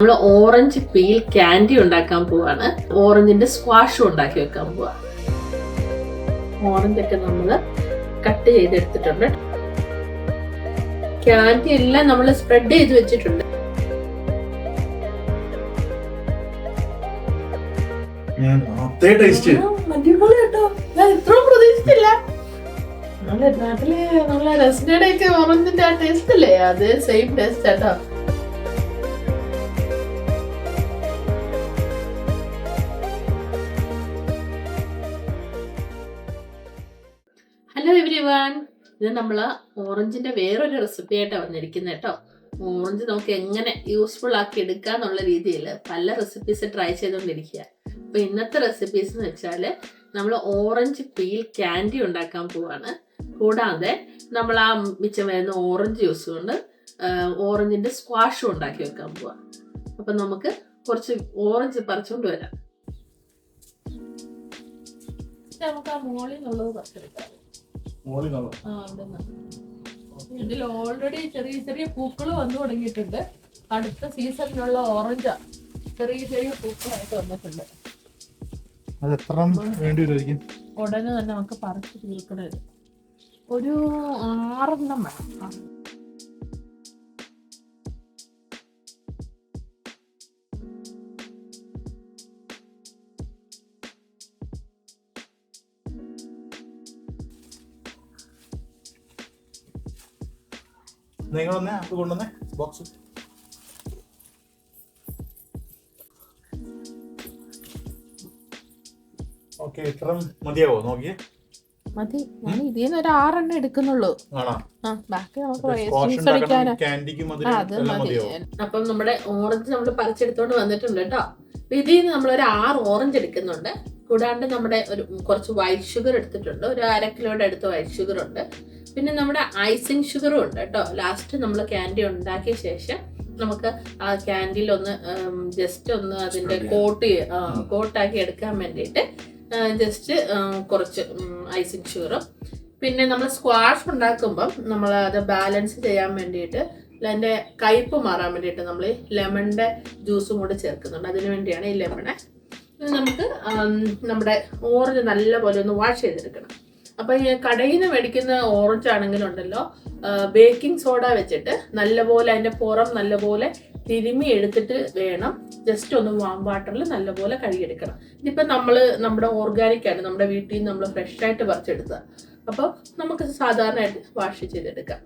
നമ്മൾ orange peel candy ഉണ്ടാക്കാൻ പോവാണ്. ഓറഞ്ചിന്റെ സ്ക്വാഷും ഉണ്ടാക്കി വെക്കാൻ പോവാ. ഓറഞ്ച് ഒക്കെ നമ്മൾ കട്ട് ചെയ്തെടുത്തിട്ടുണ്ട്. ക്യാൻഡി എല്ലാം നമ്മൾ സ്പ്രെഡ് ചെയ്ത് വെച്ചിട്ടുണ്ട്. അടിപൊളി കേട്ടോ, ഞാൻ ഇത്രയും പ്രതീക്ഷിച്ചില്ല. നമ്മുടെ നാട്ടില് നമ്മളെ റെസിഡയുടെ ഒക്കെ ഓറഞ്ചിന്റെ ആ ടേസ്റ്റ് അല്ലേ, അത് സെയിം ടേസ്റ്റ് കേട്ടോ. ഹലോ എവരിവൺ, ഇത് നമ്മൾ ഓറഞ്ചിന്റെ വേറൊരു റെസിപ്പി ആയിട്ടാണ് വന്നിരിക്കുന്നത് കേട്ടോ. ഓറഞ്ച് നമുക്ക് എങ്ങനെ യൂസ്ഫുൾ ആക്കി എടുക്കുക എന്നുള്ള രീതിയിൽ പല റെസിപ്പീസ് ട്രൈ ചെയ്തുകൊണ്ടിരിക്കുക. അപ്പോൾ ഇന്നത്തെ റെസിപ്പീസ് എന്ന് വെച്ചാൽ നമ്മൾ ഓറഞ്ച് പീൽ ക്യാൻഡി ഉണ്ടാക്കാൻ പോവാണ്. കൂടാതെ നമ്മൾ ആ മിച്ചം വരുന്ന ഓറഞ്ച് ജ്യൂസ് കൊണ്ട് ഓറഞ്ചിന്റെ സ്ക്വാഷും ഉണ്ടാക്കി വെക്കാൻ പോവാ. അപ്പം നമുക്ക് കുറച്ച് ഓറഞ്ച് പറിച്ചുകൊണ്ട് വരാം. നമുക്ക് ആ മോളിൽ നിന്നുള്ളത് പറിച്ചെടുക്കാം. ഇതിൽ ഓൾറെഡി ചെറിയ ചെറിയ പൂക്കൾ വന്നു തുടങ്ങിയിട്ടുണ്ട്. അടുത്ത സീസണിലുള്ള ഓറഞ്ചാ ചെറിയ ചെറിയ പൂക്കളായിട്ട് വന്നിട്ടുണ്ട്. ഉടനെ തന്നെ നമുക്ക് പറിച്ച് തീർക്കണത് ഒരു 6 വേണം. നിങ്ങളൊന്നേ അത് കൊണ്ടുവന്നേ ബോക്സ്. ഓക്കെ, ഇത്ര മതിയാവോ? നോക്കിയേ മതി. ഞാൻ ഇതിന്ന് ഒരു 6 എടുക്കുന്നുള്ളൂ. ബാക്കി നമുക്ക് അപ്പം നമ്മുടെ ഓറഞ്ച് നമ്മൾ പറിച്ചെടുത്തോണ്ട് വന്നിട്ടുണ്ട് കേട്ടോ. ഇതിൽ നിന്ന് നമ്മളൊരു 6 ഓറഞ്ച് എടുക്കുന്നുണ്ട്. കൂടാണ്ട് നമ്മുടെ ഒരു കുറച്ച് വൈറ്റ് ഷുഗർ എടുത്തിട്ടുണ്ട്. ഒരു 1/2 കിലോയുടെ അടുത്ത് വൈറ്റ് ഷുഗർ ഉണ്ട്. പിന്നെ നമ്മുടെ ഐസിങ് ഷുഗറും ഉണ്ട് കേട്ടോ. ലാസ്റ്റ് നമ്മൾ ക്യാൻഡി ഉണ്ടാക്കിയ ശേഷം നമുക്ക് ആ ക്യാൻഡിയിൽ ഒന്ന് ജസ്റ്റ് ഒന്ന് അതിൻ്റെ കോട്ടാക്കി എടുക്കാൻ വേണ്ടിയിട്ട് ജസ്റ്റ് കുറച്ച് ഐസിങ് ഷുഗറും, പിന്നെ നമ്മൾ സ്ക്വാഷ് ഉണ്ടാക്കുമ്പം നമ്മൾ അത് ബാലൻസ് ചെയ്യാൻ വേണ്ടിയിട്ട് അതിൻ്റെ കയ്പ്പ് മാറാൻ വേണ്ടിയിട്ട് നമ്മൾ ലെമണിൻ്റെ ജ്യൂസും കൂടെ ചേർക്കുന്നുണ്ട്. അതിന് വേണ്ടിയാണ് ഈ ലെമണ്. നമുക്ക് നമ്മുടെ ഓറഞ്ച് നല്ലപോലെ ഒന്ന് വാഷ് ചെയ്തെടുക്കണം. അപ്പം ഈ കടയിൽ നിന്ന് മേടിക്കുന്ന ഓറഞ്ച് ആണെങ്കിലുണ്ടല്ലോ, ബേക്കിംഗ് സോഡ വെച്ചിട്ട് നല്ലപോലെ അതിൻ്റെ പുറം നല്ലപോലെ തിരുമ്മി എടുത്തിട്ട് വേണം ജസ്റ്റ് ഒന്ന് വാം വാട്ടറിൽ നല്ലപോലെ കഴുകിയെടുക്കണം. ഇതിപ്പോൾ നമ്മുടെ ഓർഗാനിക്കാണ്, നമ്മുടെ വീട്ടിൽ നിന്ന് നമ്മൾ ഫ്രഷായിട്ട് പറിച്ചെടുത്തത്. അപ്പോൾ നമുക്ക് സാധാരണയായിട്ട് വാഷ് ചെയ്തെടുക്കാം.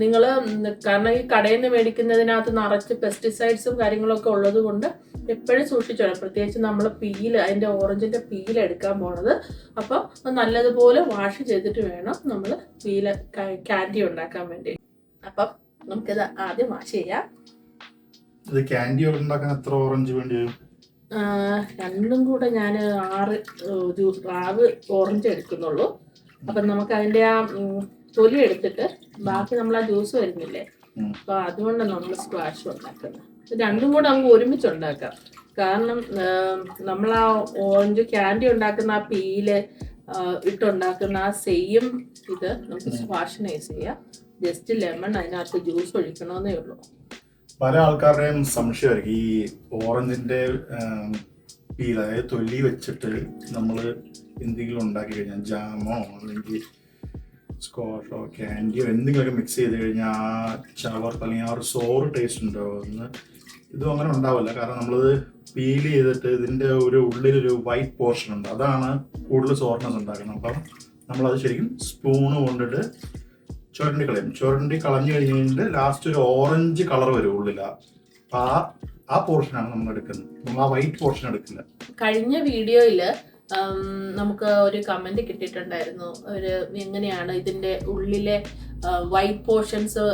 നിങ്ങൾ കാരണം ഈ കടയിൽ നിന്ന് മേടിക്കുന്നതിനകത്ത് നിറച്ച് പെസ്റ്റിസൈഡ്സും കാര്യങ്ങളൊക്കെ ഉള്ളത് കൊണ്ട് എപ്പോഴും സൂക്ഷിച്ചോളാം. പ്രത്യേകിച്ച് നമ്മൾ അതിൻ്റെ ഓറഞ്ചിൻ്റെ പീൽ എടുക്കാൻ പോണത്. അപ്പോൾ നല്ലതുപോലെ വാഷ് ചെയ്തിട്ട് വേണം നമ്മൾ ക്യാൻഡി ഉണ്ടാക്കാൻ വേണ്ടി. അപ്പം നമുക്കിത് ആദ്യം വാഷ് ചെയ്യാം. ഇത് ക്യാൻഡി ഉണ്ടാക്കാൻ എത്ര ഓറഞ്ച് വേണ്ടി വരും? രണ്ടും കൂടെ ഞാൻ 6 ഓറഞ്ച് എടുക്കുന്നുള്ളൂ. അപ്പം നമുക്ക് അതിൻ്റെ ആ തൊലി എടുത്തിട്ട് ബാക്കി നമ്മൾ ആ ജ്യൂസ് വരുന്നില്ലേ, അപ്പോൾ അതുകൊണ്ടാണ് നമ്മൾ സ്ക്വാഷ് ഉണ്ടാക്കുന്നത്. രണ്ടും കൂടെ നമുക്ക് ഒരുമിച്ച് ഉണ്ടാക്കാം. കാരണം നമ്മൾ ആ ഓറഞ്ച് ക്യാൻഡി ഉണ്ടാക്കുന്ന ആ പീല് ഇട്ടുണ്ടാക്കുന്ന ആ സെയിം ഇത് നമുക്ക് സ്ക്വാഷിന് യൂസ് ചെയ്യാം. ജസ്റ്റ് ലെമൺ അതിനകത്ത് ജ്യൂസ് ഒഴിക്കണമെന്നേ ഉള്ളൂ. പല ആൾക്കാരുടെയും സംശയമായിരിക്കും ഈ ഓറഞ്ചിന്റെ പീൽ, അതായത് തൊലി വെച്ചിട്ട് നമ്മൾ എന്തെങ്കിലും ഉണ്ടാക്കി കഴിഞ്ഞാൽ ജാമോ അല്ലെങ്കിൽ സ്ക്വാഷോ ക്യാൻഡിയോ എന്തെങ്കിലുമൊക്കെ മിക്സ് ചെയ്ത് കഴിഞ്ഞാൽ ആ ചവർക്ക് അല്ലെങ്കിൽ ആ ഒരു സോറ് ടേസ്റ്റ് ഉണ്ടോ എന്ന്. ഇതും അങ്ങനെ ഉണ്ടാവില്ല. കാരണം നമ്മളത് പീൽ ചെയ്തിട്ട് ഇതിൻ്റെ ഒരു ഉള്ളിലൊരു വൈറ്റ് പോർഷൻ ഉണ്ട്, അതാണ് കൂടുതൽ സോർനെസ് ഉണ്ടാക്കുന്നത്. അപ്പം നമ്മളത് ശരിക്കും സ്പൂണ് കൊണ്ടിട്ട് ചുരണ്ടി കളയും. ചുരണ്ടി കളഞ്ഞു കഴിഞ്ഞിട്ട് ലാസ്റ്റ് ഒരു ഓറഞ്ച് കളർ വരും ഉള്ളിൽ. ആ പോർഷനാണ് നമ്മൾ എടുക്കുന്നത്. നമ്മൾ ആ വൈറ്റ് പോർഷൻ എടുക്കില്ല. കഴിഞ്ഞ വീഡിയോയിൽ നമുക്ക് ഒരു കമന്റ് കിട്ടിയിട്ടുണ്ടായിരുന്നു, എങ്ങനെയാണ് ഇതിന്റെ ഉള്ളിലെ വൈറ്റ് പോർഷൻസ്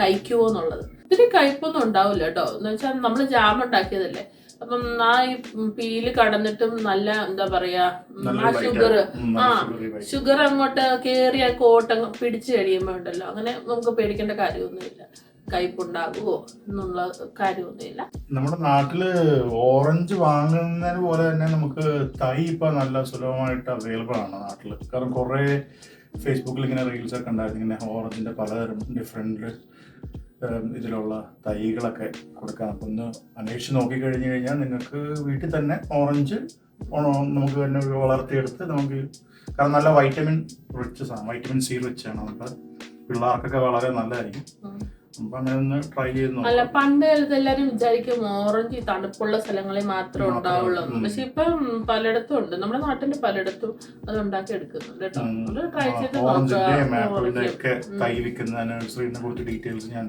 കഴിക്കുമോ എന്നുള്ളത്. ഇതിന് കയ്പൊന്നും ഉണ്ടാവില്ല കേട്ടോ. എന്ന് വെച്ചാൽ നമ്മൾ ജാം ഉണ്ടാക്കിയതല്ലേ, അപ്പം ആ ഈ പീല് കടന്നിട്ടും നല്ല എന്താ പറയാ, ആ ഷുഗർ അങ്ങോട്ട് കേറിയ കോട്ടങ്ങ് പിടിച്ചു കഴിയുമ്പോൾ ഉണ്ടല്ലോ, അങ്ങനെ നമുക്ക് പേടിക്കേണ്ട കാര്യമൊന്നുമില്ല. കയ്പുണ്ടാകുമോ എന്നുള്ള കാര്യമൊന്നുമില്ല. നമ്മുടെ നാട്ടില് ഓറഞ്ച് വാങ്ങുന്നതിന് പോലെ തന്നെ നമുക്ക് തൈ ഇപ്പൊ നല്ല സുലഭമായിട്ട് അവൈലബിൾ ആണ് നാട്ടില്. കാരണം കുറെ ഫേസ്ബുക്കിൽ ഇങ്ങനെ റീൽസ് ഒക്കെ ഉണ്ടായിരുന്നു, ഇങ്ങനെ ഓറഞ്ചിന്റെ പലതരം ഡിഫറെന്റ് ഇതിലുള്ള തൈകളൊക്കെ കൊടുക്കാം. അപ്പം ഒന്ന് അന്വേഷിച്ച് നോക്കിക്കഴിഞ്ഞ് കഴിഞ്ഞാൽ നിങ്ങൾക്ക് വീട്ടിൽ തന്നെ ഓറഞ്ച് നമുക്ക് തന്നെ വളർത്തിയെടുത്ത് നമുക്ക്, കാരണം നല്ല വൈറ്റമിൻ റിച്ച് സാധനം, വൈറ്റമിൻ സി റിച്ച് ആണ്. നമുക്ക് പിള്ളേർക്കൊക്കെ വളരെ നല്ലതായിരിക്കും. അപ്പൊ അങ്ങനെ ഒന്ന് ട്രൈ ചെയ്ത് അല്ല, പണ്ട് കാലത്ത് എല്ലാരും വിചാരിക്കും ഓറഞ്ച് തണുപ്പുള്ള സ്ഥലങ്ങളിൽ മാത്രമേ ഉണ്ടാവുള്ളൂ. പക്ഷെ ഇപ്പം പലയിടത്തും ഉണ്ട്, നമ്മുടെ നാട്ടില് പലയിടത്തും അത് ഉണ്ടാക്കി എടുക്കുന്നുണ്ട് കേട്ടോ. ട്രൈ ചെയ്ത് ഓറഞ്ചിന്റെയും ആപ്പിളിന്റെ ഒക്കെ തൈ വിൽക്കുന്ന നഴ്സറിനെ കുറിച്ച് ഡീറ്റെയിൽസ് ഞാൻ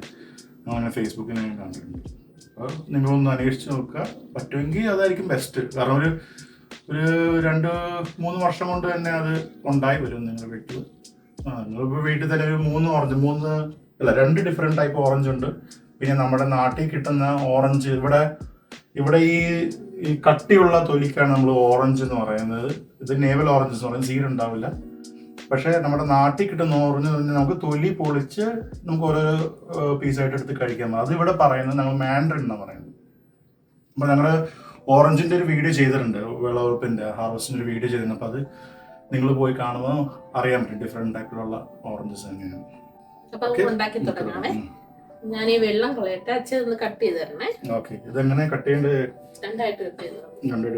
അങ്ങനെ ഫേസ്ബുക്കിൽ ഞാൻ കണ്ടിട്ടുണ്ട്. അപ്പോൾ നിങ്ങളൊന്ന് അന്വേഷിച്ച് നോക്കുക. പറ്റുമെങ്കിൽ അതായിരിക്കും ബെസ്റ്റ്. കാരണം ഒരു 2-3 വർഷം കൊണ്ട് തന്നെ അത് ഉണ്ടായി വരും നിങ്ങളുടെ വീട്ടിൽ. നിങ്ങളിപ്പോൾ വീട്ടിൽ തന്നെ ഒരു 2 ഡിഫറെൻറ്റ് ടൈപ്പ് ഓറഞ്ച് ഉണ്ട്. പിന്നെ നമ്മുടെ നാട്ടിൽ കിട്ടുന്ന ഓറഞ്ച്, ഇവിടെ ഈ കട്ടിയുള്ള തൊലിക്കാണ് നമ്മൾ ഓറഞ്ച് എന്ന് പറയുന്നത്. ഇത് നേവൽ ഓറഞ്ച് എന്ന് പറയുന്നത്, സീഡ് ഉണ്ടാവില്ല. പക്ഷേ നമ്മുടെ നാട്ടിൽ കിട്ടുന്ന ഓറഞ്ച് എന്ന് പറഞ്ഞാൽ നമുക്ക് തൊലി പൊളിച്ച് നമുക്ക് ഓരോ പീസായിട്ട് എടുത്ത് കഴിക്കാൻ പറ്റും. അത് ഇവിടെ പറയുന്നത് ഞങ്ങൾ മാൻഡറിൻ എന്നാണ് പറയുന്നത്. അപ്പോൾ ഞങ്ങൾ ഓറഞ്ചിൻ്റെ ഒരു വീഡിയോ ചെയ്തിട്ടുണ്ട്, വിളവെടുപ്പിൻ്റെ ഹാർവസ്റ്റിൻ്റെ ഒരു വീഡിയോ ചെയ്തിട്ടുണ്ട്. അപ്പോൾ അത് നിങ്ങൾ പോയി കാണുമ്പോൾ അറിയാൻ പറ്റും ഡിഫറെൻറ്റ് ടൈപ്പിലുള്ള ഓറഞ്ചസ് എങ്ങനെയാണ്. അപ്പൊ ഉണ്ടാക്കി തുടങ്ങാണേ. ഞാൻ ഈ വെള്ളം കളയട്ടെ, അച്ഛൻ കട്ട് ചെയ്ത് തരണേ. ഓക്കെ, ഇതെങ്ങനെ കട്ട് ചെയ്യേണ്ടത്? രണ്ടായിട്ട് കട്ട്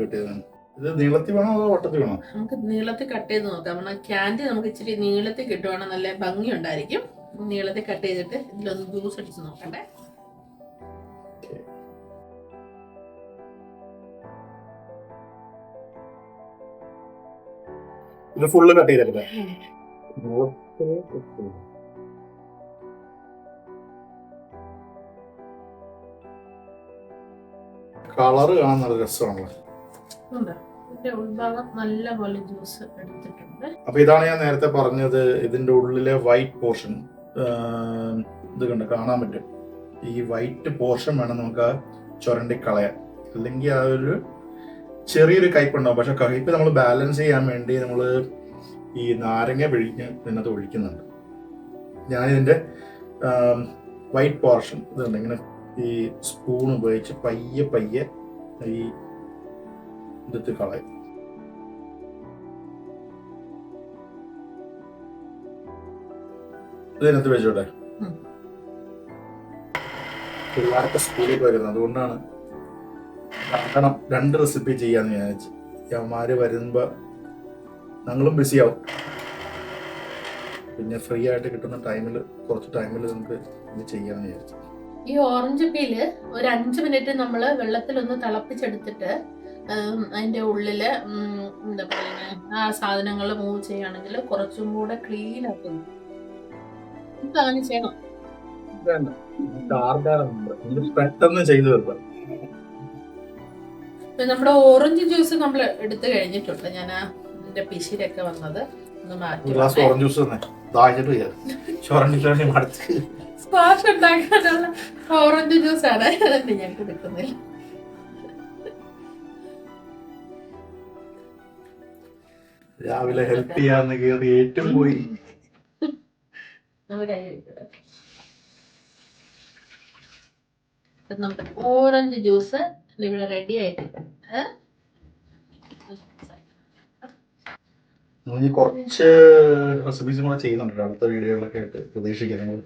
ചെയ്തതാണ്. ഇത് നീളത്തിൽ വേണോ അതോ വട്ടത്തിൽ വേണോ? നമുക്ക് നീളത്തിൽ കട്ട് ചെയ്ത് നോക്കാം. നമ്മുടെ ക്യാൻഡി നമുക്ക് ഇച്ചിരി നീളത്തിൽ കിട്ടുവാണെങ്കിൽ നല്ല ഭംഗി ഉണ്ടായിരിക്കും. നീളത്തിൽ കട്ട് ചെയ്തിട്ട് ഇതിലൊന്ന് ജ്യൂസ് അടിച്ച് നോക്കട്ടെ. ഇത് ഫുള്ള് കട്ട് ചെയ്തല്ലേ? കളറ് കാണാൻ നല്ല രസമാണല്ലോ. നല്ലപോലെ ജ്യൂസ് എടുത്തിട്ടുണ്ട്. അപ്പൊ ഇതാണ് ഞാൻ നേരത്തെ പറഞ്ഞത്, ഇതിന്റെ ഉള്ളിലെ വൈറ്റ് പോർഷൻ ഇത് കണ്ട് കാണാൻ പറ്റും. ഈ വൈറ്റ് പോർഷൻ വേണം നമുക്ക് ചുരണ്ടി കളയാൻ, അല്ലെങ്കിൽ ആ ഒരു ചെറിയൊരു കയ്പുണ്ടാവും. പക്ഷെ കയ്പ് നമ്മൾ ബാലൻസ് ചെയ്യാൻ വേണ്ടി നമ്മൾ ഈ നാരങ്ങ പിഴിഞ്ഞ് ഇതിനകത്ത് ഒഴിക്കുന്നുണ്ട്. ഞാനിതിന്റെ വൈറ്റ് പോർഷൻ ഇതുണ്ട് ഇങ്ങനെ ഈ സ്പൂൺ ഉപയോഗിച്ച് പയ്യെ ഈ ഇതെടുത്ത് കളയും. ഇതിനകത്ത് വെച്ചോട്ടെ. പിള്ളേർക്ക് സ്കൂളിൽ വരുന്നത് അതുകൊണ്ടാണ് കാരണം 2 റെസിപ്പി ചെയ്യാന്ന് വിചാരിച്ചു. അവന്മാര് വരുമ്പോ ഞങ്ങളും ബിസിയാവും. പിന്നെ ഫ്രീ ആയിട്ട് കിട്ടുന്ന കുറച്ച് ടൈമിൽ നമുക്ക് ഇത് ചെയ്യാന്ന് വിചാരിച്ചു. ഈ ഓറഞ്ച് പീല് ഒരു 5 മിനിറ്റ് നമ്മൾ വെള്ളത്തിലൊന്ന് തിളപ്പിച്ചെടുത്തിട്ട് അതിന്റെ ഉള്ളില് എന്താ പറയുക, ആ സാധനങ്ങൾ മൂവ് ചെയ്യുകയാണെങ്കിൽ കുറച്ചും കൂടെ ക്ലീൻ ആക്കുന്നു. അങ്ങനെ ചെയ്യണം. പെട്ടെന്ന് ചെയ്തു വെക്കാം. നമ്മുടെ ഓറഞ്ച് ജ്യൂസ് നമ്മൾ എടുത്തു കഴിഞ്ഞിട്ടുണ്ട്. ഞാൻ ഇതിന്റെ പിശിരൊക്കെ വന്നത് ഒന്ന് മാറ്റി. സ്ക്വാഷ് ഉണ്ടാക്കാനുള്ള ഓറഞ്ച് ജ്യൂസ് ആണ് ഞാൻ കൊടുക്കുന്നില്ല. രാവിലെ ഹെൽപ്പ് ചെയ്യാന്ന് കയറി ഏറ്റവും പോയി. നമ്മുടെ ഓറഞ്ച് ജ്യൂസ് ഇവിടെ റെഡി ആയിട്ടുണ്ട്. കുറച്ച് റെസിപ്പീസും കൂടെ ചെയ്യുന്നുണ്ട് അടുത്ത വീഡിയോകളൊക്കെ ആയിട്ട് പ്രതീക്ഷിക്കുന്നത്.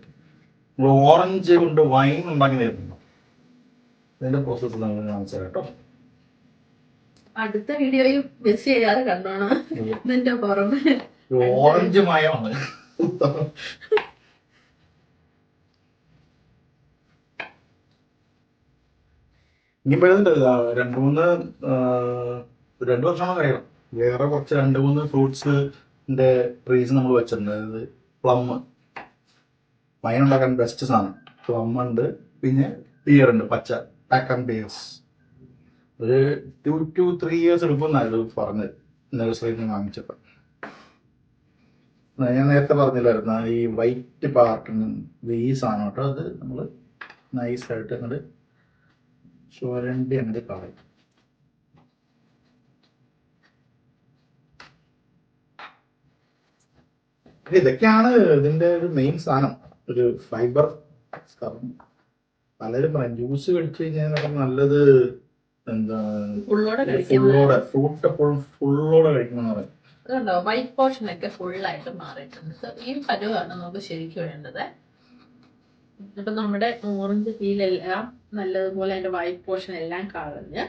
ഓറഞ്ച് കൊണ്ട് വൈൻ ഉണ്ടാക്കി തരുന്നുണ്ടോ? ഇതിന്റെ പ്രോസസ് നമ്മൾ കാണിച്ചാൽ കേട്ടോ. അടുത്ത വീഡിയോയും മിസ് ചെയ്യാതെ കണ്ടോണം. ഇതിന്റെ പുറമെ ഓറഞ്ച് മയമാണ്. ഇനിയിപ്പോ 2 വർഷമാണ് കഴിയണം. വേറെ കുറച്ച് 2-3 ഫ്രൂട്ട്സിന്റെ ട്രീസ് നമ്മൾ വെച്ചിട്ടുണ്ട്. അതായത് പ്ലം, വൈൻ ഉണ്ടാക്കാൻ ബെസ്റ്റ് സാധനം പ്ലം ഉണ്ട്. പിന്നെ പിയർ ഉണ്ട്, പച്ച പാക്ക് ആൻഡ് പിയേഴ്സ്. ഒരു 2 to 3 years എടുക്കുമെന്നായിരുന്നു പറഞ്ഞത് നഴ്സറിയിൽ നിന്ന് വാങ്ങിച്ചപ്പോൾ. ഞാൻ നേരത്തെ പറഞ്ഞില്ലായിരുന്നു ഈ വൈറ്റ് പാർട്ടിന് ഈ സാധനം കേട്ടോ. അത് നമ്മൾ നൈസായിട്ട് അങ്ങോട്ട് ചുരണ്ടി അങ്ങോട്ട് കളയും. ഇതൊക്കെയാണ് ഇതിന്റെ ഒരു മെയിൻ സാധനം, ഒരു ഫൈബർ. പലരും പറയും ജ്യൂസ് കഴിച്ചു കഴിഞ്ഞാൽ നല്ലത് എന്താ ഫ്രൂട്ട് ഫുള്ളോടെ കഴിക്കണമെന്ന് പറയും. അതുകൊണ്ടോ വൈറ്റ് പോർഷൻ ഒക്കെ ഫുള്ളായിട്ട് മാറിയിട്ടുണ്ട്. ഈ പരുവാണ് നമുക്ക് ശരിക്കും വേണ്ടത്. അപ്പൊ നമ്മുടെ ഓറഞ്ച് പീലെല്ലാം നല്ലതുപോലെ അതിന്റെ വൈറ്റ് പോർഷൻ എല്ലാം കളഞ്ഞ്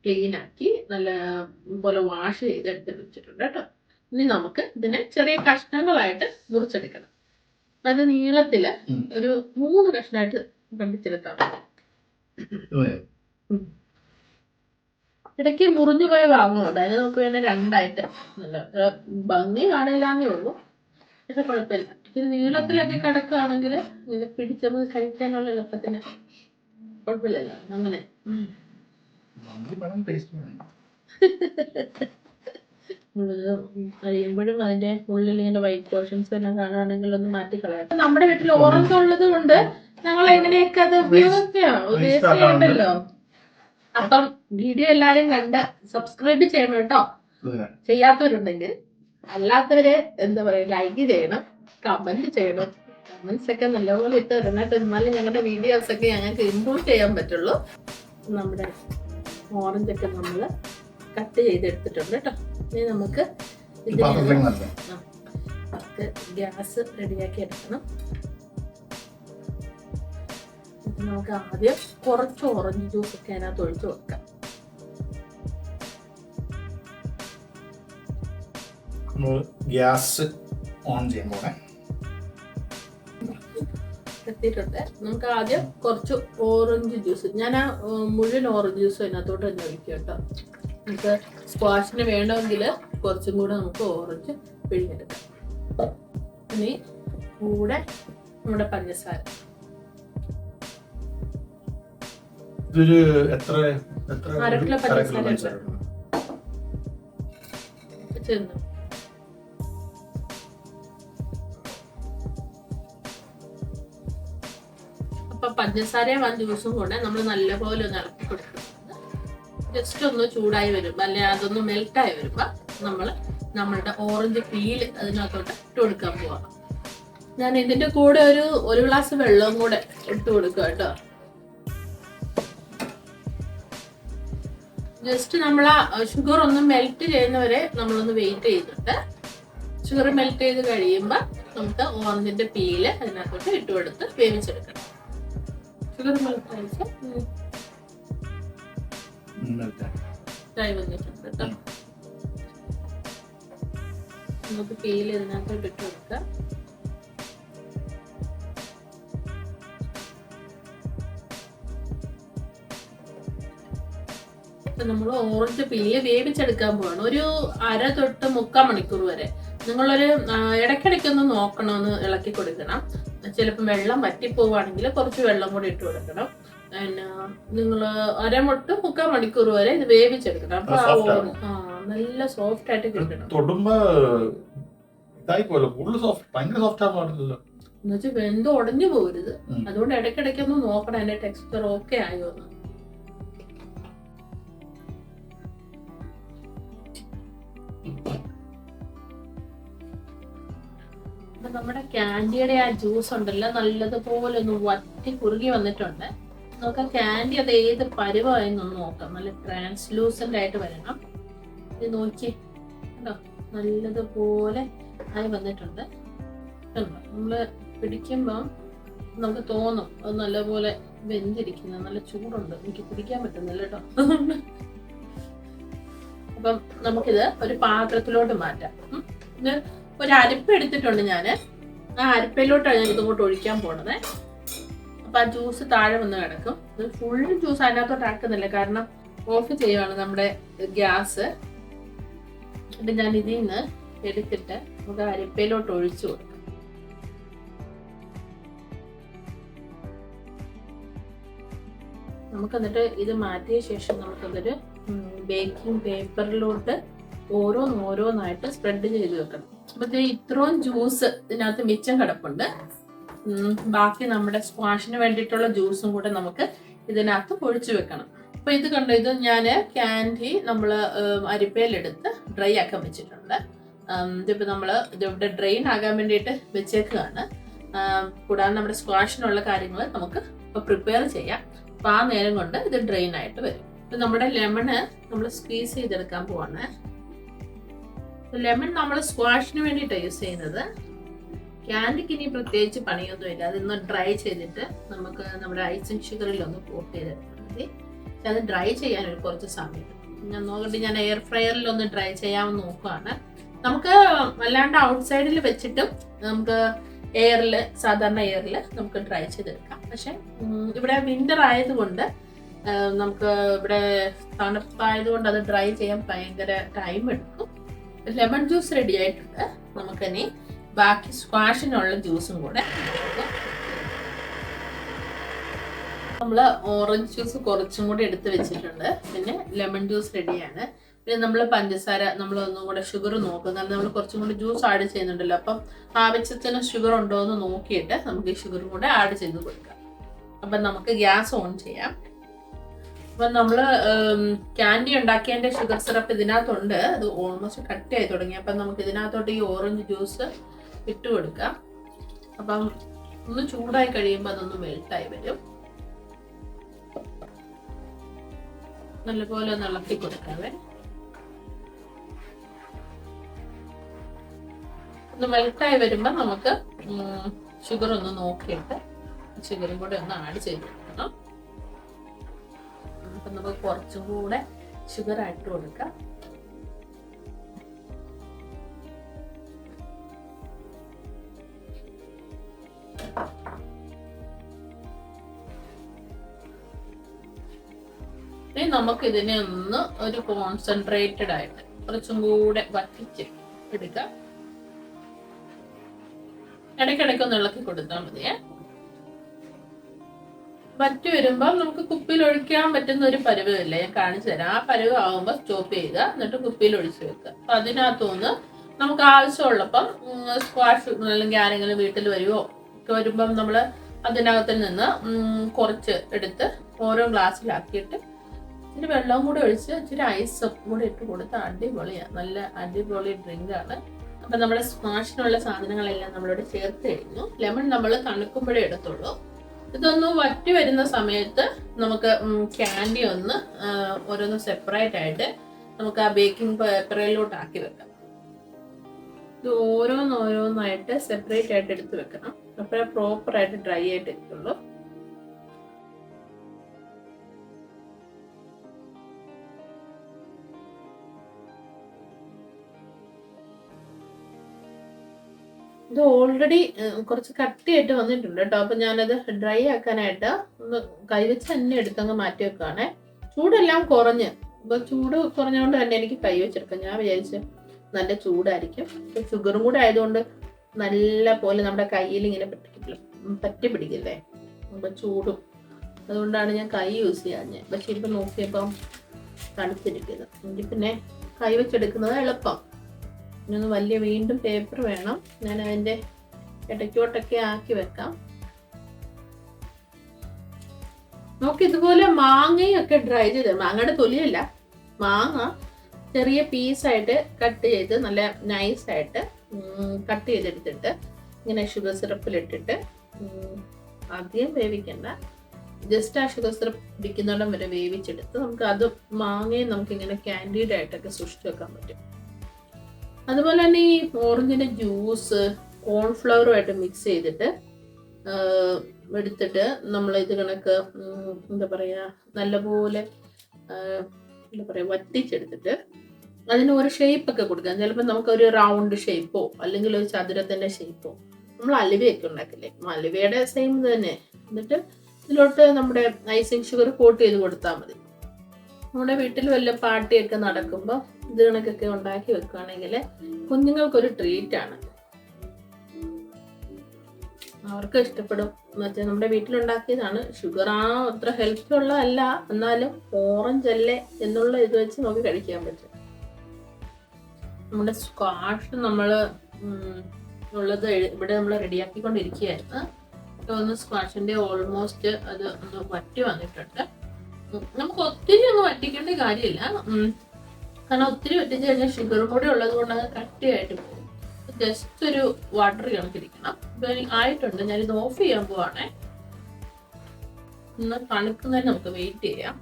ക്ലീൻ ആക്കി നല്ല പോലെ വാഷ് ചെയ്ത് എടുത്ത് വെച്ചിട്ടുണ്ട് കേട്ടോ. ഇനി നമുക്ക് ഇതിനെ ചെറിയ കഷ്ണങ്ങളായിട്ട് മുറിച്ചെടുക്കണം. അത് നീളത്തില് ഒരു 3 കഷ്ണമായിട്ട് കണ്ടിച്ചെടുത്താൽ ഇടയ്ക്ക് മുറിഞ്ഞു പോയ ഭാഗങ്ങളുണ്ട്, അതിന് നമുക്ക് വേണേൽ 2ആയിട്ട് നല്ല ഭംഗി കാണില്ലാന്നേ ഉള്ളൂ. പക്ഷെ കുഴപ്പമില്ല. ഇത് നീളത്തിലൊക്കെ കിടക്കുകയാണെങ്കിൽ ഇത് പിടിച്ചത് കഴിക്കാനുള്ള എളുപ്പത്തിന് കുഴപ്പമില്ലല്ലോ. അങ്ങനെ കഴിയുമ്പോഴും അതിന്റെ ഉള്ളിൽ ഇങ്ങനെ വൈറ്റ് പോർഷൻസ് എല്ലാം കാണുകയാണെങ്കിൽ ഒന്ന് മാറ്റി കളയാം. നമ്മുടെ വീട്ടിൽ ഓറഞ്ച് ഉള്ളത് കൊണ്ട് ഞങ്ങൾ എങ്ങനെയൊക്കെ അത് ഉപയോഗിക്കണ്ടല്ലോ. അപ്പം വീഡിയോ എല്ലാരും കണ്ട് സബ്സ്ക്രൈബ് ചെയ്യണം കേട്ടോ, ചെയ്യാത്തവരുണ്ടെങ്കിൽ. അല്ലാത്തവര് എന്താ പറയാ, ലൈക്ക് ചെയ്യണം, കമന്റ് ചെയ്യണം. കമന്റ്സ് ഒക്കെ നല്ലപോലെ ഇട്ട് തരണം കേട്ടോ, എന്നാലും ഞങ്ങളുടെ വീഡിയോസ് ഒക്കെ ഞങ്ങൾക്ക് ഇമ്പ്രൂവ് ചെയ്യാൻ പറ്റുള്ളൂ. നമ്മുടെ ഓറഞ്ച് ഒക്കെ നമ്മള് കട്ട് ചെയ്തെടുത്തിട്ടുണ്ട് കേട്ടോ. ഇനി നമുക്ക് ഗ്യാസ് റെഡിയാക്കി എടുക്കണം. നമുക്ക് ആദ്യം കുറച്ച് ഓറഞ്ച് ജ്യൂസ് ഒക്കെ അതിനകത്ത് ഒഴിച്ചു കൊടുക്കാം. ഗ്യാസ് ഓൺ ചെയ്യുമ്പോൾ എത്തിയിട്ടുണ്ട്. നമുക്ക് ആദ്യം കുറച്ച് ഓറഞ്ച് ജ്യൂസ്, ഞാൻ ആ മുഴുവൻ ഓറഞ്ച് ജ്യൂസ് അതിനകത്തോട്ട് തന്നെ ഒഴിക്കും കേട്ടോ. നമുക്ക് സ്ക്വാഷിന് വേണമെങ്കിൽ കുറച്ചും കൂടെ നമുക്ക് ഓറഞ്ച് പിഴിഞ്ഞെടുക്കാം. ഇനി കൂടെ നമ്മുടെ പഞ്ചസാര ഇതൊരു എത്ര 1/2 കിലോ പഞ്ചസാര ചെന്നു. അപ്പൊ പഞ്ചസാരയും ജ്യൂസും കൂടെ നമ്മൾ നല്ലപോലെ ഒന്ന് ഇളക്കി കൊടുക്കുന്നത്. ജസ്റ്റ് ഒന്ന് ചൂടായി വരുമ്പോ, അല്ലെ അതൊന്ന് മെൽറ്റായി വരുമ്പോ നമ്മളുടെ ഓറഞ്ച് പീല് അതിനകത്തോട്ട് ഇട്ട് കൊടുക്കാൻ പോവാം. ഞാൻ ഇതിന്റെ കൂടെ ഒരു ഗ്ലാസ് വെള്ളവും കൂടെ ഇട്ട് കൊടുക്കുക കേട്ടോ. ജസ്റ്റ് നമ്മൾ ആ ഷുഗർ ഒന്ന് മെൽറ്റ് ചെയ്യുന്നവരെ നമ്മളൊന്ന് വെയിറ്റ് ചെയ്തിട്ട് ഷുഗർ മെൽറ്റ് ചെയ്ത് കഴിയുമ്പോൾ നമുക്ക് ഓറഞ്ചിന്റെ പീല് അതിനകത്തോട്ട് ഇട്ട് കൊടുത്ത് വേവിച്ചെടുക്കണം. ഷുഗർ മെൽറ്റ് ആയി വന്നിട്ടുണ്ട് കേട്ടോ. നമുക്ക് പീല് ഇതിനകത്തോട്ട് ഇട്ട് കൊടുക്കാം. നമ്മൾ ഓറഞ്ച് പീല് വേവിച്ചെടുക്കാൻ പോവാണ്. ഒരു 1/2 തൊട്ട് 3/4 മണിക്കൂർ വരെ. നിങ്ങളൊരു ഇടയ്ക്കിടയ്ക്കൊന്ന് നോക്കണം, ഒന്ന് ഇളക്കി കൊടുക്കണം. ചിലപ്പോൾ വെള്ളം വറ്റിപ്പോവാണെങ്കിൽ കുറച്ച് വെള്ളം കൂടി ഇട്ട് കൊടുക്കണം. പിന്നെ നിങ്ങൾ 1/2 തൊട്ട് 3/4 മണിക്കൂർ വരെ ഇത് വേവിച്ചെടുക്കണം. അപ്പൊ നല്ല സോഫ്റ്റ് ആയിട്ട് കിട്ടണം. എന്നുവെച്ചാൽ വെന്ത് ഉടഞ്ഞു പോകരുത്. അതുകൊണ്ട് ഇടയ്ക്കിടയ്ക്കൊന്ന് നോക്കണം അതിന്റെ ടെക്സ്ചർ ഓക്കെ ആയോ എന്ന്. നമ്മുടെ ക്യാൻഡിയുടെ ആ ജ്യൂസ് ഉണ്ടല്ലോ നല്ലതുപോലെ ഒന്ന് വറ്റി കുറുകി വന്നിട്ടുണ്ട്. നമുക്ക് ക്യാൻഡി അത് ഏത് പരുവായെന്നൊന്ന് നോക്കാം. നല്ല ട്രാൻസ്ലൂസന്റ് ആയിട്ട് വരണം. ഇത് നോക്കിയേ കേട്ടോ, നല്ലതുപോലെ ആയി വന്നിട്ടുണ്ട്. നമ്മള് പിടിക്കുമ്പം നമുക്ക് തോന്നും അത് നല്ലപോലെ വെന്തിരിക്കുന്നത്. നല്ല ചൂടുണ്ട്, എനിക്ക് പിടിക്കാൻ പറ്റുന്നില്ല കേട്ടോ. അപ്പം നമുക്കിത് ഒരു പാത്രത്തിലോട്ട് മാറ്റാം. ഇത് ഒരു അരിപ്പ എടുത്തിട്ടുണ്ട് ഞാന്. ആ അരിപ്പയിലോട്ടാണ് ഞാൻ ഇതുകൊണ്ട് ഒഴിക്കാൻ പോണത്. അപ്പൊ ആ ജ്യൂസ് താഴെ വന്ന് കിടക്കും. ഇത് ഫുൾ ജ്യൂസ് അതിനകത്തോട്ട് ആക്കുന്നില്ല, കാരണം ഓഫ് ചെയ്യുവാണ് നമ്മുടെ ഗ്യാസ്. എന്നിട്ട് ഞാൻ ഇതിൽ നിന്ന് എടുത്തിട്ട് നമുക്ക് അരിപ്പയിലോട്ട് ഒഴിച്ചു കൊടുക്കാം. നമുക്ക് എന്നിട്ട് ഇത് മാറ്റിയ ശേഷം നമുക്കതൊരു ബേക്കിംഗ് പേപ്പറിലോട്ട് ഓരോന്നായിട്ട് സ്പ്രെഡ് ചെയ്ത് വെക്കണം. അപ്പൊ ഇത്രയും ജ്യൂസ് ഇതിനകത്ത് മിച്ചം കിടപ്പുണ്ട്. ബാക്കി നമ്മുടെ സ്ക്വാഷിന് വേണ്ടിയിട്ടുള്ള ജ്യൂസും കൂടെ നമുക്ക് ഇതിനകത്ത് ഒഴിച്ചു വെക്കണം. അപ്പൊ ഇത് കണ്ടോ, ഇത് ഞാന് ക്യാൻഡി നമ്മള് അരിപ്പയിലെടുത്ത് ഡ്രൈ ആക്കാൻ വെച്ചിട്ടുണ്ട്. ഇതിപ്പോ നമ്മള് ഇതിവിടെ ഡ്രെയിൻ ആകാൻ വേണ്ടിയിട്ട് വെച്ചേക്കാണ്. കൂടാതെ നമ്മുടെ സ്ക്വാഷിനുള്ള കാര്യങ്ങൾ നമുക്ക് ഇപ്പൊ പ്രിപ്പയർ ചെയ്യാം. അപ്പൊ ആ നേരം കൊണ്ട് ഇത് ഡ്രെയിൻ ആയിട്ട് വരും. ഇപ്പൊ നമ്മുടെ ലെമണ് നമ്മൾ സ്ക്വീസ് ചെയ്തെടുക്കാൻ പോവാണ്. ലെമൺ നമ്മൾ സ്ക്വാഷിന് വേണ്ടിയിട്ടാണ് യൂസ് ചെയ്യുന്നത്. ക്യാൻഡിക്ക് ഇനി പ്രത്യേകിച്ച് പണിയൊന്നുമില്ല. അതൊന്ന് ഡ്രൈ ചെയ്തിട്ട് നമുക്ക് നമ്മുടെ ഐസിങ് ഷുഗറിൽ ഒന്ന് കോട്ട് ചെയ്തെടുത്താൽ മതി. പക്ഷെ അത് ഡ്രൈ ചെയ്യാൻ ഒരു കുറച്ച് സമയം. ഞാൻ നോക്കട്ടെ, ഞാൻ എയർ ഫ്രയറിൽ ഒന്ന് ഡ്രൈ ചെയ്യാമെന്ന് നോക്കുകയാണ്. നമുക്ക് അല്ലാണ്ട് ഔട്ട്സൈഡിൽ വെച്ചിട്ടും നമുക്ക് എയറിൽ, സാധാരണ എയറിൽ നമുക്ക് ഡ്രൈ ചെയ്തെടുക്കാം. പക്ഷെ ഇവിടെ വിന്റർ ആയതുകൊണ്ട് നമുക്ക് ഇവിടെ തണുപ്പായതുകൊണ്ട് അത് ഡ്രൈ ചെയ്യാൻ ഭയങ്കര ടൈം എടുക്കും. ലെമൺ ജ്യൂസ് റെഡി ആയിട്ടുണ്ട്. നമുക്കിനി ബാക്കി സ്ക്വാഷിനുള്ള ജ്യൂസും കൂടെ നമ്മൾ ഓറഞ്ച് ജ്യൂസ് കുറച്ചും കൂടി എടുത്ത് വെച്ചിട്ടുണ്ട്. പിന്നെ ലെമൺ ജ്യൂസ് റെഡിയാണ്. പിന്നെ നമ്മൾ പഞ്ചസാര നമ്മൾ ഒന്നും കൂടെ ഷുഗർ നോക്കും. കാരണം നമ്മൾ കുറച്ചും കൂടി ജ്യൂസ് ആഡ് ചെയ്യുന്നുണ്ടല്ലോ. അപ്പം ആവശ്യത്തിന് ഷുഗർ ഉണ്ടോ എന്ന് നോക്കിയിട്ട് നമുക്ക് ഈ ഷുഗറും കൂടെ ആഡ് ചെയ്ത് കൊടുക്കാം. അപ്പം നമുക്ക് ഗ്യാസ് ഓൺ ചെയ്യാം. അപ്പം നമ്മൾ ക്യാൻഡി ഉണ്ടാക്കിയതിൻ്റെ ഷുഗർ സിറപ്പ് ഇതിനകത്തുണ്ട്. അത് ഓൾമോസ്റ്റ് കട്ടിയായി തുടങ്ങി. അപ്പം നമുക്ക് ഇതിനകത്തോട്ട് ഈ ഓറഞ്ച് ജ്യൂസ് ഇട്ട് കൊടുക്കാം. അപ്പം ഒന്ന് ചൂടായി കഴിയുമ്പോൾ അതൊന്ന് മെൽട്ടായി വരും. നല്ലപോലെ ഒന്ന് ഇളക്കി കൊടുക്കാവേ. ഒന്ന് മെൽട്ടായി വരുമ്പോൾ നമുക്ക് ഷുഗർ ഒന്ന് നോക്കിയിട്ട് ഷുഗറും കൂടെ ഒന്ന് ആഡ് ചെയ്ത് കൊടുക്കണം. അപ്പം നമുക്ക് കുറച്ചും കൂടെ ഷുഗർ ആയിട്ട് കൊടുക്കാം. ഇനി നമുക്ക് ഇതിനെ ഒന്ന് ഒരു കോൺസെൻട്രേറ്റഡ് ആയിട്ട് കുറച്ചും കൂടെ വറ്റിച്ച് എടുക്കാം. ഇടയ്ക്കിടയ്ക്ക് ഒന്ന് ഇളക്കി കൊടുത്താൽ മതിയേ. വറ്റി വരുമ്പോൾ നമുക്ക് കുപ്പിയിൽ ഒഴിക്കാൻ പറ്റുന്ന ഒരു പരുവമില്ല, ഞാൻ കാണിച്ചു തരാം. ആ പരുവ് ആവുമ്പോൾ സ്റ്റോപ്പ് ചെയ്യുക, എന്നിട്ട് കുപ്പിയിൽ ഒഴിച്ചു വെക്കുക. അപ്പൊ അതിനകത്തുനിന്ന് നമുക്ക് ആവശ്യമുള്ളപ്പം സ്ക്വാഷ് അല്ലെങ്കിൽ ആരെങ്കിലും വീട്ടിൽ വരുമോ ഒക്കെ വരുമ്പം നമ്മൾ അതിനകത്തിൽ നിന്ന് കുറച്ച് എടുത്ത് ഓരോ ഗ്ലാസ്സിലാക്കിയിട്ട് ഇച്ചിരി വെള്ളവും കൂടെ ഒഴിച്ച് ഇച്ചിരി ഐസും കൂടെ ഇട്ട് കൊടുത്ത് അടിപൊളിയാണ്. നല്ല അടിപൊളി ഡ്രിങ്ക് ആണ്. അപ്പൊ നമ്മുടെ സ്ക്വാഷിനുള്ള സാധനങ്ങളെല്ലാം നമ്മളോട് ചേർത്ത് കഴിഞ്ഞു. ലെമൺ നമ്മൾ തണുക്കുമ്പോഴേ എടുത്തുള്ളൂ. ഇതൊന്ന് വറ്റി വരുന്ന സമയത്ത് നമുക്ക് ക്യാൻഡി ഒന്ന് ഓരോന്ന് സെപ്പറേറ്റ് ആയിട്ട് നമുക്ക് ആ ബേക്കിംഗ് പേപ്പറിലോട്ട് ആക്കി വെക്കാം. ഇത് ഓരോന്നോരോന്നായിട്ട് സെപ്പറേറ്റ് ആയിട്ട് എടുത്ത് വെക്കണം. അപ്പോഴേ പ്രോപ്പർ ആയിട്ട് ഡ്രൈ ആയിട്ട് ഇരിക്കുള്ളൂ. ഇത് ഓൾറെഡി കുറച്ച് കട്ടിയായിട്ട് വന്നിട്ടുണ്ട് കേട്ടോ. അപ്പൊ ഞാനത് ഡ്രൈ ആക്കാനായിട്ട് ഒന്ന് കൈവച്ച് തന്നെ എടുത്തങ്ങ് മാറ്റി വെക്കുകയാണേ. ചൂടെല്ലാം കുറഞ്ഞ്, ഇപ്പൊ ചൂട് കുറഞ്ഞുകൊണ്ട് തന്നെ എനിക്ക് കൈ വെച്ചെടുക്കാം. ഞാൻ വിചാരിച്ച് നല്ല ചൂടായിരിക്കും. ഇപ്പൊ ഷുഗറും കൂടെ ആയതുകൊണ്ട് നല്ല പോലെ നമ്മുടെ കയ്യിൽ ഇങ്ങനെ പറ്റി പിടിക്കില്ലേ, അപ്പൊ ചൂടും അതുകൊണ്ടാണ് ഞാൻ കൈ യൂസ് ചെയ്യാഞ്ഞത്. പക്ഷെ ഇപ്പൊ നോക്കിയപ്പം തണുത്തിരിക്കുന്നത്. എനിക്ക് പിന്നെ കൈ വെച്ചെടുക്കുന്നത് എളുപ്പം. ഇനി വലിയ വീണ്ടും പേപ്പർ വേണം. ഞാൻ അതിന്റെ ഇടയ്ക്കോട്ടൊക്കെ ആക്കി വെക്കാം. നോക്കി ഇതുപോലെ മാങ്ങയൊക്കെ ഡ്രൈ ചെയ്ത്, മാങ്ങയുടെ തൊലിയല്ല, മാങ്ങ ചെറിയ പീസായിട്ട് കട്ട് ചെയ്ത് നല്ല നൈസായിട്ട് കട്ട് ചെയ്തെടുത്തിട്ട് ഇങ്ങനെ ഷുഗർ സിറപ്പിലിട്ടിട്ട് ആദ്യം വേവിക്കണ്ട, ജസ്റ്റ് ആ ഷുഗർ സിറപ്പ് പിടിക്കുന്നിടം വരെ വേവിച്ചെടുത്ത് നമുക്ക് അത് മാങ്ങയും നമുക്ക് ഇങ്ങനെ ക്യാൻഡീഡ് ആയിട്ടൊക്കെ സൂക്ഷിച്ചു വെക്കാൻ പറ്റും. അതുപോലെ തന്നെ ഈ ഓറഞ്ചിന്റെ ജ്യൂസ് കോൺഫ്ലവറുമായിട്ട് മിക്സ് ചെയ്തിട്ട് എടുത്തിട്ട് നമ്മൾ ഇത് കണക്ക് എന്താ പറയുക നല്ലപോലെ എന്താ പറയുക വറ്റിച്ചെടുത്തിട്ട് അതിന് ഒരു ഷേപ്പൊക്കെ കൊടുക്കാം. ചിലപ്പോൾ നമുക്ക് ഒരു റൗണ്ട് ഷേപ്പോ അല്ലെങ്കിൽ ഒരു ചതുരത്തിന്റെ ഷേപ്പോ, നമ്മൾ അലുവയൊക്കെ ഉണ്ടാക്കില്ലേ, അലുവയുടെ സെയിം തന്നെ. എന്നിട്ട് ഇതിലോട്ട് നമ്മുടെ ഐസിങ് ഷുഗർ കോട്ട് ചെയ്ത് കൊടുത്താൽ മതി. നമ്മുടെ വീട്ടിൽ വല്ല പാർട്ടിയൊക്കെ നടക്കുമ്പോൾ ഇത് കണക്കൊക്കെ ഉണ്ടാക്കി വെക്കുകയാണെങ്കിൽ കുഞ്ഞുങ്ങൾക്കൊരു ട്രീറ്റ് ആണ്, അവർക്ക് ഇഷ്ടപ്പെടും. എന്ന് വെച്ചാൽ നമ്മുടെ വീട്ടിലുണ്ടാക്കിയതാണ്. ഷുഗർ അത്ര ഹെൽത്തി ഉള്ളതല്ല, എന്നാലും ഓറഞ്ച് അല്ലേ എന്നുള്ള ഇത് വെച്ച് നമുക്ക് കഴിക്കാൻ പറ്റും. നമ്മുടെ സ്ക്വാഷ് നമ്മൾ ഉള്ളത് ഇവിടെ നമ്മൾ റെഡിയാക്കിക്കൊണ്ടിരിക്കുകയായിരുന്നു. ഒന്ന് സ്ക്വാഷിന്റെ ഓൾമോസ്റ്റ് അത് ഒന്ന് വറ്റി വന്നിട്ടുണ്ട്. നമുക്ക് ഒത്തിരി ഒന്നും വറ്റിക്കേണ്ട കാര്യമില്ല, കാരണം ഒത്തിരി വറ്റിച്ച് കഴിഞ്ഞാൽ ഷുഗറും കൂടി ഉള്ളത് കൊണ്ട് അത് കട്ടിയായിട്ട് പോകും. ജസ്റ്റ് ഒരു വാട്ടർ കണക്കിരിക്കണം. ഇപ്പൊ ആയിട്ടുണ്ട്, ഞാനിത് ഓഫ് ചെയ്യാൻ പോവാണേ. ഒന്ന് തണുക്കുന്നതിന് നമുക്ക് വെയിറ്റ് ചെയ്യാം.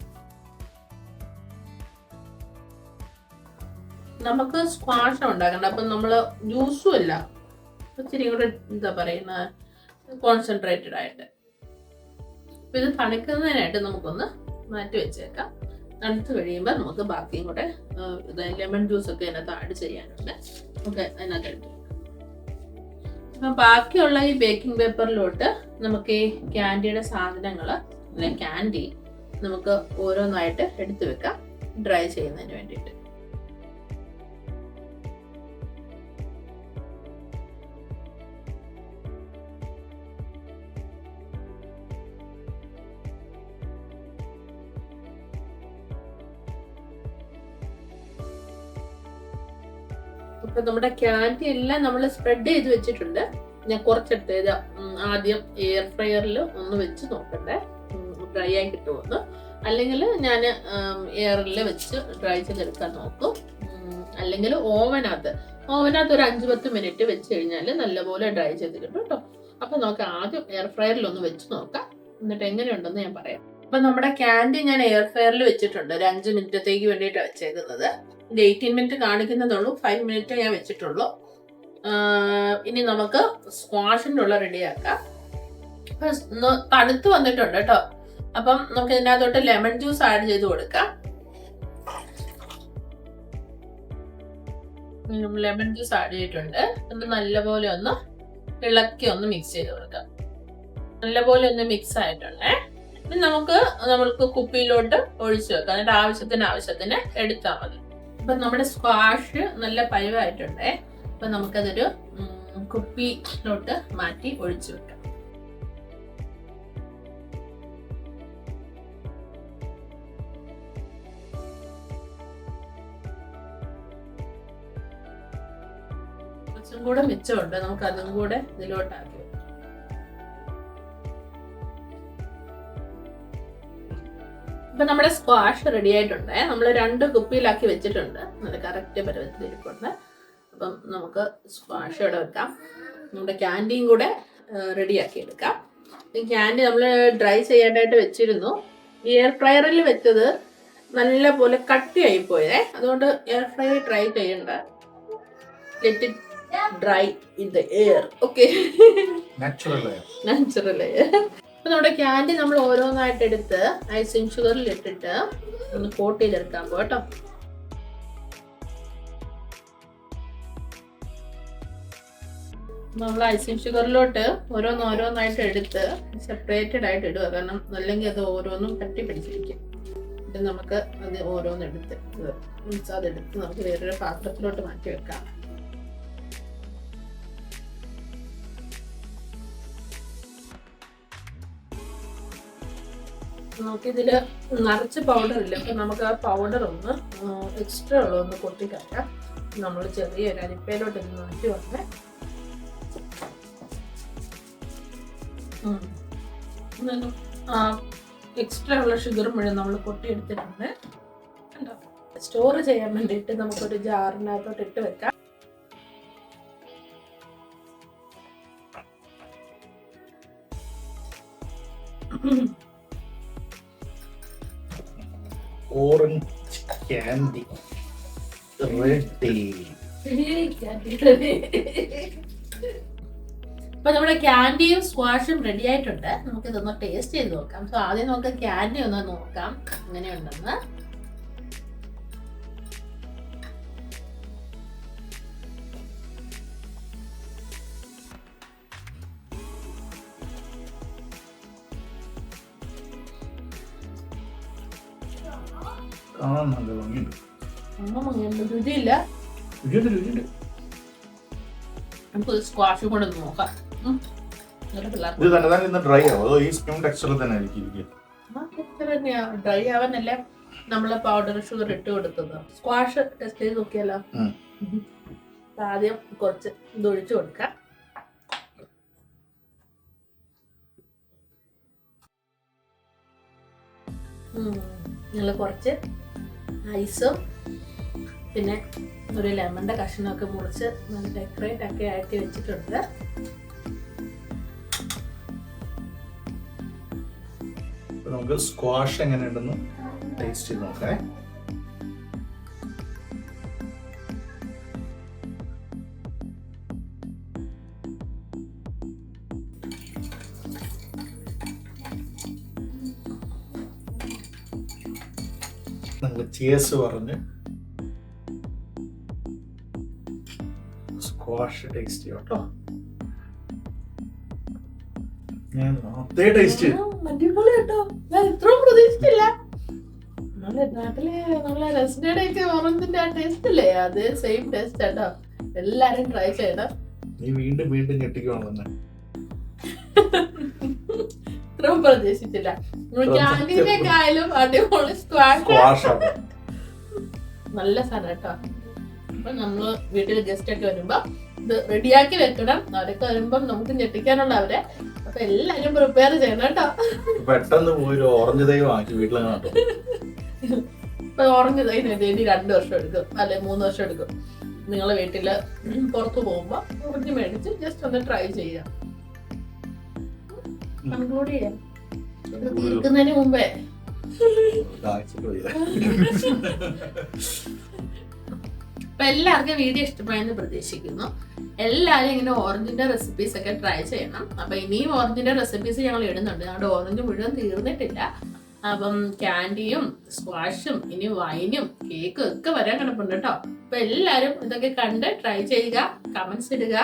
നമുക്ക് സ്ക്വാഷ് ഉണ്ടാക്കണ്ട, അപ്പൊ നമ്മള് ജ്യൂസും അല്ല, ഇച്ചിരി കൂടെ എന്താ പറയുന്ന കോൺസെൻട്രേറ്റഡ് ആയിട്ട്. ഇത് തണുക്കുന്നതിനായിട്ട് നമുക്കൊന്ന് മാറ്റി വെച്ചേക്കാം. തണുത്ത് കഴിയുമ്പോൾ നമുക്ക് ബാക്കിയും കൂടെ ലെമൺ ജ്യൂസ് ഒക്കെ അതിനകത്ത് ആഡ് ചെയ്യാനുണ്ട്. നമുക്ക് അതിനകത്ത് എടുത്തു. അപ്പം ബാക്കിയുള്ള ഈ ബേക്കിംഗ് പേപ്പറിലോട്ട് നമുക്ക് ഈ ക്യാൻഡിയുടെ സാധനങ്ങൾ അല്ലെങ്കിൽ ക്യാൻഡി നമുക്ക് ഓരോന്നായിട്ട് എടുത്തു വെക്കാം ഡ്രൈ ചെയ്യുന്നതിന് വേണ്ടിയിട്ട്. അപ്പൊ നമ്മുടെ ക്യാൻഡി എല്ലാം നമ്മൾ സ്പ്രെഡ് ചെയ്ത് വെച്ചിട്ടുണ്ട്. ഞാൻ കുറച്ചെടുത്ത് ആദ്യം എയർ ഫ്രയറിൽ ഒന്ന് വെച്ച് നോക്കട്ടെ ഡ്രൈ ആയി കിട്ടുമെന്ന്. അല്ലെങ്കിൽ ഞാൻ എയറിൽ വെച്ച് ഡ്രൈ ചെയ്തെടുക്കാൻ നോക്കും. അല്ലെങ്കിൽ ഓവനകത്ത് ഒരു 5-10 മിനിറ്റ് വെച്ച് കഴിഞ്ഞാൽ നല്ലപോലെ ഡ്രൈ ചെയ്ത് കിട്ടും കേട്ടോ. അപ്പൊ നമുക്ക് ആദ്യം എയർ ഫ്രയറിൽ ഒന്ന് വെച്ച് നോക്കാം, എന്നിട്ട് എങ്ങനെയുണ്ടെന്ന് ഞാൻ പറയാം. അപ്പൊ നമ്മുടെ ക്യാൻഡി ഞാൻ എയർ ഫ്രയറിൽ വെച്ചിട്ടുണ്ട്. ഒരു 5 മിനിറ്റത്തേക്ക് വേണ്ടിയിട്ടാണ് വെച്ചേക്കുന്നത്. ഇത് 18 മിനിറ്റ് കാണിക്കുന്നതുള്ളൂ, 5 മിനിറ്റ് ഞാൻ വെച്ചിട്ടുള്ളൂ. ഇനി നമുക്ക് സ്ക്വാഷിൻ്റെ ഉള്ള റെഡിയാക്കാം. തണുത്ത് വന്നിട്ടുണ്ട് കേട്ടോ. അപ്പം നമുക്ക് ഇതിനകത്തോട്ട് ലെമൺ ജ്യൂസ് ആഡ് ചെയ്ത് കൊടുക്കാം. ലെമൺ ജ്യൂസ് ആഡ് ചെയ്തിട്ടുണ്ട്. അത് നല്ലപോലെ ഒന്ന് ഇളക്കി ഒന്ന് മിക്സ് ചെയ്ത് കൊടുക്കാം. നല്ലപോലെ ഒന്ന് മിക്സ് ആയിട്ടുണ്ടേ. ഇനി നമ്മൾക്ക് കുപ്പിയിലോട്ട് ഒഴിച്ചു വെക്കാം. അതിന്റെ ആവശ്യത്തിന് എടുത്താൽ മതി. അപ്പൊ നമ്മുടെ സ്ക്വാഷ് നല്ല പരുവായിട്ടുണ്ടേ. അപ്പൊ നമുക്കതൊരു കുപ്പിയിലോട്ട് മാറ്റി ഒഴിച്ചു വെക്കാം. കുറച്ചും കൂടെ മിച്ചമുണ്ട്, നമുക്ക് അതും കൂടെ ഇതിലോട്ടാക്കി. ഇപ്പൊ നമ്മുടെ സ്ക്വാഷ് റെഡി ആയിട്ടുണ്ട്. നമ്മൾ 2 കുപ്പിയിലാക്കി വെച്ചിട്ടുണ്ട്. നല്ല കറക്റ്റ് പരുവത്തിൽ ഇരിപ്പുണ്ട്. അപ്പം നമുക്ക് സ്ക്വാഷ് ഇവിടെ വെക്കാം. നമ്മുടെ ക്യാൻഡിയും കൂടെ റെഡിയാക്കി എടുക്കാം. ഈ ക്യാൻഡി നമ്മൾ ഡ്രൈ ചെയ്യാനായിട്ട് വെച്ചിരുന്നു. എയർ ഫ്രയറിൽ വെച്ചത് നല്ല പോലെ കട്ടിയായി പോയേ. അതുകൊണ്ട് എയർ ഫ്രയർ ട്രൈ ചെയ്യണ്ട. Let it dry in the air. Okay, natural air. അപ്പൊ നമ്മുടെ ക്യാൻഡി നമ്മൾ ഓരോന്നായിട്ട് എടുത്ത് ഐസിങ് ഷുഗറിൽ ഇട്ടിട്ട് ഒന്ന് കോട്ട് ചെയ്തെടുക്കാൻ പോട്ടോ. നമ്മൾ ഐസിങ് ഷുഗറിലോട്ട് ഓരോന്നായിട്ട് എടുത്ത് സെപ്പറേറ്റഡ് ആയിട്ട് ഇടുക. കാരണം അല്ലെങ്കിൽ അത് ഓരോന്നും കട്ടി പിടിച്ചിരിക്കും. ഇത് നമുക്ക് അത് ഓരോന്നെടുത്ത് അതെടുത്ത് നമുക്ക് വേറൊരു പാത്രത്തിലോട്ട് മാറ്റി വെക്കാം. നമുക്കിതിൽ നിറച്ച് പൗഡർ ഇല്ല. അപ്പം നമുക്ക് ആ പൗഡർ ഒന്ന് എക്സ്ട്രാ ഉള്ളതൊന്ന് കൊട്ടിക്കളയാം. നമ്മൾ ചെറിയൊരു അരിപ്പയിലോട്ട് ഇത് മാറ്റി വന്നേ. എക്സ്ട്രാ ഉള്ള ഷുഗർ മുഴുവൻ നമ്മൾ കൊട്ടിയെടുത്തിട്ടുണ്ട്. സ്റ്റോർ ചെയ്യാൻ വേണ്ടിയിട്ട് നമുക്കൊരു ജാറിനകത്തോട്ട് ഇട്ട് വെക്കാം. Orange candy ready. അപ്പൊ നമ്മുടെ ക്യാൻഡിയും സ്ക്വാഷും റെഡി ആയിട്ടുണ്ട്. നമുക്ക് ഇതൊന്ന് ടേസ്റ്റ് ചെയ്ത് നോക്കാം. സോ ആദ്യം നമുക്ക് ക്യാൻഡി ഒന്ന് നോക്കാം എങ്ങനെയുണ്ടെന്ന്. നല്ല ഭംഗിയുണ്ട്. രുചിയില്ല. നമുക്ക് സ്ക്വാഷും കൂടെ ഒന്ന് നോക്കാം. ഇത് തന്നെ ഡ്രൈ ആവും അതോ ഈ സ്കിൻ ടെക്സ്ചറിൽ തന്നെ ആയിരിക്കും? ഡ്രൈ ആവാനല്ലേ നമ്മള് പൗഡർ ഷുഗർ ഇട്ട് കൊടുത്തത്. സ്ക്വാഷ് ടെസ്റ്റ് ചെയ്ത് നോക്കിയല്ലോ. ആദ്യം കുറച്ച് ഇത് ഒഴിച്ചു കൊടുക്കാം. നിങ്ങൾ കുറച്ച് ഐസും പിന്നെ ഒരു ലെമണിന്റെ കഷ്ണമൊക്കെ മുറിച്ച് നല്ല ഡെക്കറേറ്റ് ഒക്കെ ആക്കി വെച്ചിട്ടുണ്ട്. നമുക്ക് സ്ക്വാഷ് എങ്ങനെയുണ്ടെന്ന് ടേസ്റ്റ് ചെയ്ത് നോക്കേ. നമ്മൾ ചേസ് പറഞ്ഞ് സ്ക്വാഷ് ടേസ്റ്റ് ചെയ്യാം കേട്ടോ. ഞാൻ അതേ ടേസ്റ്റ് അടിപൊളി കേട്ടോ. ഞാൻ ഇത്രയും പ്രതീക്ഷിച്ചില്ല. നമ്മളെ നാട്ടിലെ നമ്മളെ റെസിഡന്റ് ഓറഞ്ചിന്റെ ആ ടേസ്റ്റ് അല്ലേ, അതേ സെയിം ടേസ്റ്റ് കേട്ടോ. എല്ലാരും ട്രൈ ചെയ്യണം. നീ വീണ്ടും വീണ്ടും ഞെട്ടിക്കുവാണെന്ന്. ഇത്രയും പ്രതീക്ഷിച്ചില്ല. ക്യാൻറ്റീനേക്കായാലും അടിപൊളി സ്ക്വാഷ് നല്ല സാധനം കേട്ടോ. അപ്പൊ നമ്മള് വീട്ടിൽ ഗസ്റ്റ് ഒക്കെ വരുമ്പോ ഇത് റെഡിയാക്കി വെക്കണം. അവരൊക്കെ വരുമ്പം നമുക്ക് ഞെട്ടിക്കാനുള്ള അവരെ. അപ്പൊ എല്ലാരും പ്രിപ്പയർ ചെയ്യണം കേട്ടോ. പെട്ടെന്ന് പോയി ഓറഞ്ച് തൈ വാങ്ങി വീട്ടിൽ കേട്ടോ. ഇപ്പൊ ഓറഞ്ച് തൈ ഇനി 2 വർഷം എടുക്കും അല്ലെ 3 വർഷം എടുക്കും. നിങ്ങളെ വീട്ടില് പുറത്തു പോകുമ്പോ ഓറഞ്ച് മേടിച്ച് ജസ്റ്റ് ഒന്ന് ട്രൈ ചെയ്യാം. കൺക്ലൂഡ് ചെയ്യാം തീർക്കുന്നതിന് മുമ്പേ. അപ്പൊ എല്ലാവർക്കും വീഡിയോ ഇഷ്ടമായെന്ന് പ്രതീക്ഷിക്കുന്നു. എല്ലാവരും ഇങ്ങനെ ഓറഞ്ചിന്റെ റെസിപ്പീസ് ഒക്കെ ട്രൈ ചെയ്യണം. അപ്പൊ ഇനിയും ഓറഞ്ചിന്റെ റെസിപ്പീസ് ഞങ്ങൾ ഇടുന്നുണ്ട്. അവിടെ ഓറഞ്ച് മുഴുവൻ തീർന്നിട്ടില്ല. അപ്പം ക്യാൻഡിയും സ്ക്വാഷും ഇനി വൈനും കേക്കും ഒക്കെ വരാൻ കിടപ്പുണ്ട് കേട്ടോ. അപ്പൊ എല്ലാരും ഇതൊക്കെ കണ്ട് ട്രൈ ചെയ്യുക, കമന്റ്സ് ഇടുക.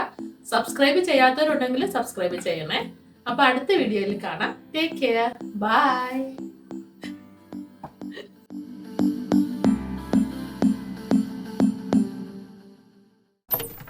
സബ്സ്ക്രൈബ് ചെയ്യാത്തവരുണ്ടെങ്കിൽ സബ്സ്ക്രൈബ് ചെയ്യണേ. അപ്പൊ അടുത്ത വീഡിയോയിൽ കാണാം. Take care, by.